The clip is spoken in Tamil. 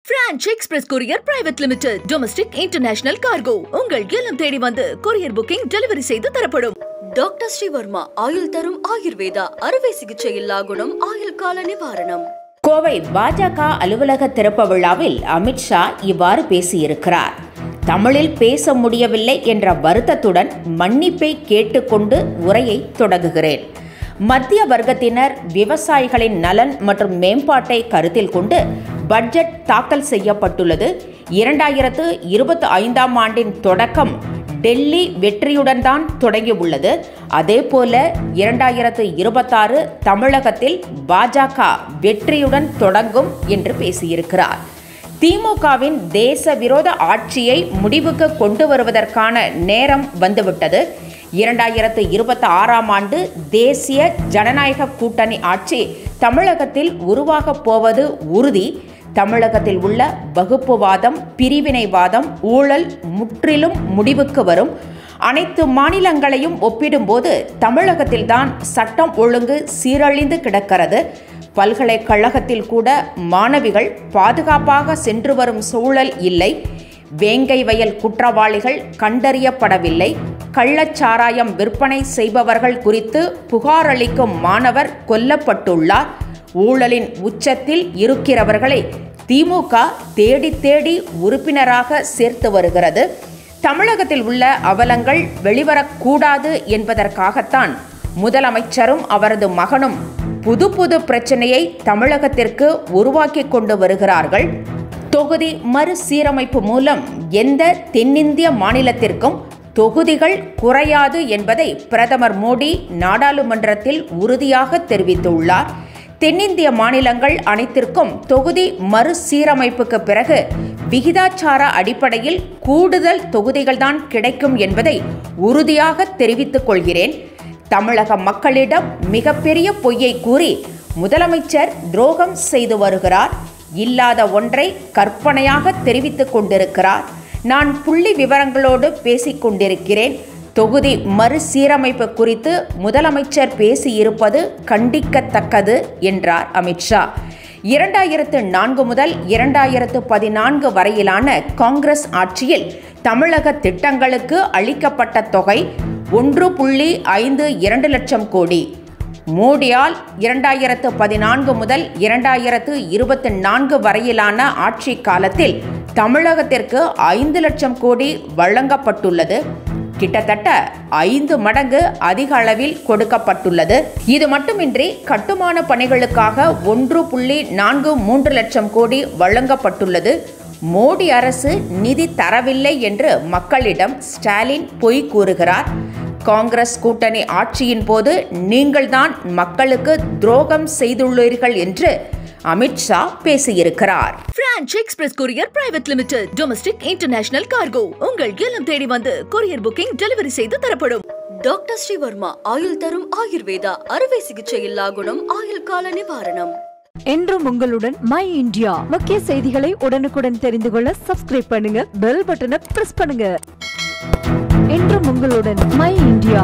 French Express Courier Private Limited. Domestic International Cargo. உங்கள் இல்லம் தேடி வந்து courier booking delivery செய்து தரப்படும். டாக்டர் ஸ்ரீவர்மா ஆயுள் தரும் ஆயுர்வேதா அறுவை சிகிச்சை இல்லா குணம் ஆயுள் கால நிவாரணம். கோவை பாஜக அலுவலக திறப்பு விழாவில் அமித்ஷா இவ்வாறு பேசியிருக்கிறார். தமிழில் பேச முடியவில்லை என்ற வருத்தத்துடன் மன்னிப்பை கேட்டுக்கொண்டு உரையை தொடங்குகிறேன். மத்திய வர்க்கத்தினர் விவசாயிகளின் நலன் மற்றும் மேம்பாட்டை கருத்தில் கொண்டு பட்ஜெட் தாக்கல் செய்யப்பட்டுள்ளது. 2025ஆம் ஆண்டின் தொடக்கம் டெல்லி வெற்றியுடன் தான் தொடங்கியுள்ளது. அதேபோல 2026 தமிழகத்தில் பாஜக வெற்றியுடன் தொடங்கும் என்று பேசியிருக்கிறார். திமுகவின் தேச விரோத ஆட்சியை முடிவுக்கு கொண்டு வருவதற்கான நேரம் வந்துவிட்டது. 2026ஆம் ஆண்டு தேசிய ஜனநாயக கூட்டணி ஆட்சி தமிழகத்தில் உருவாகப் போவது உறுதி. தமிழகத்தில் உள்ள வகுப்புவாதம், பிரிவினைவாதம், ஊழல் முற்றிலும் முடிவுக்கு வரும். அனைத்து மாநிலங்களையும் ஒப்பிடும்போது தமிழகத்தில்தான் சட்டம் ஒழுங்கு சீரழிந்து கிடக்கிறது. பல்கலைக்கழகத்தில் கூட மாணவிகள் பாதுகாப்பாக சென்று வரும் சூழல் இல்லை. வேங்கை வயல் குற்றவாளிகள் கண்டறியப்படவில்லை. கள்ளச்சாராயம் விற்பனை செய்பவர்கள் குறித்து புகார் அளிக்கும் மாணவர் கொல்லப்பட்டுள்ளார். ஊழலின் உச்சத்தில் இருக்கிறவர்களை திமுக தேடி தேடி உறுப்பினராக சேர்த்து வருகிறது. தமிழகத்தில் உள்ள அவலங்கள் வெளிவரக்கூடாது என்பதற்காகத்தான் முதலமைச்சரும் அவரது மகனும் புது பிரச்சனையை தமிழகத்திற்கு உருவாக்கி கொண்டு வருகிறார்கள். தொகுதி மறுசீரமைப்பு மூலம் எந்த தென்னிந்திய மாநிலத்திற்கும் தொகுதிகள் குறையாது என்பதை பிரதமர் மோடி நாடாளுமன்றத்தில் உறுதியாக தெரிவித்துள்ளார். தென்னிந்திய மாநிலங்கள் அனைத்திற்கும் தொகுதி மறுசீரமைப்புக்கு பிறகு விகிதாச்சார அடிப்படையில் கூடுதல் தொகுதிகள்தான் கிடைக்கும் என்பதை உறுதியாக தெரிவித்துக் கொள்கிறேன். தமிழக மக்களிடம் மிகப்பெரிய பொய்யை கூறி முதலமைச்சர் துரோகம் செய்து வருகிறார். இல்லாத ஒன்றை கற்பனையாக தெரிவித்துக் கொண்டிருக்கிறார். நான் புள்ளி விவரங்களோடு பேசிக் கொண்டிருக்கிறேன். தொகுதி மறுசீரமைப்பு குறித்து முதலமைச்சர் பேசியிருப்பது கண்டிக்கத்தக்கது என்றார் அமித்ஷா. 2004 முதல் 2014 வரையிலான காங்கிரஸ் ஆட்சியில் தமிழக திட்டங்களுக்கு அளிக்கப்பட்ட தொகை 1.52 லட்சம் கோடி. மோடியால் 2014 முதல் 2024 வரையிலான ஆட்சி காலத்தில் தமிழகத்திற்கு 5 லட்சம் கோடி வழங்கப்பட்டுள்ளது. கிட்டத்தட்ட 5 மடங்கு அதிக அளவில் கொடுக்கப்பட்டுள்ளது. இது மட்டுமின்றி கட்டுமான பணிகளுக்காக 1.43 லட்சம் கோடி வழங்கப்பட்டுள்ளது. மோடி அரசு நிதி தரவில்லை என்று மக்களிடம் ஸ்டாலின் பொய் கூறுகிறார். காங்கிரஸ் கூட்டணி ஆட்சியின் போது நீங்கள்தான் மக்களுக்கு துரோகம் செய்துள்ளீர்கள் என்று அமித்ஷா பேசியிருக்கிறார். French Express Courier Private Limited. Domestic International Cargo. உங்கள் இல்லம் தேடி வந்து courier booking delivery செய்து தரப்படும். டாக்டர் ஸ்ரீவர்மா ஆயுள் தரும் ஆயுர்வேதா அறுவை சிகிச்சை இல்லா குணம் ஆயுள் கால நிவாரணம். என்றும் உங்களுடன் மை இந்தியா. முக்கிய செய்திகளை உடனுக்குடன் தெரிந்து கொள்ள சப்ஸ்கிரைப் பண்ணுங்க, பெல் பட்டனை பிரஸ் பண்ணுங்க. என்றும் உங்களுடன் மை இந்தியா.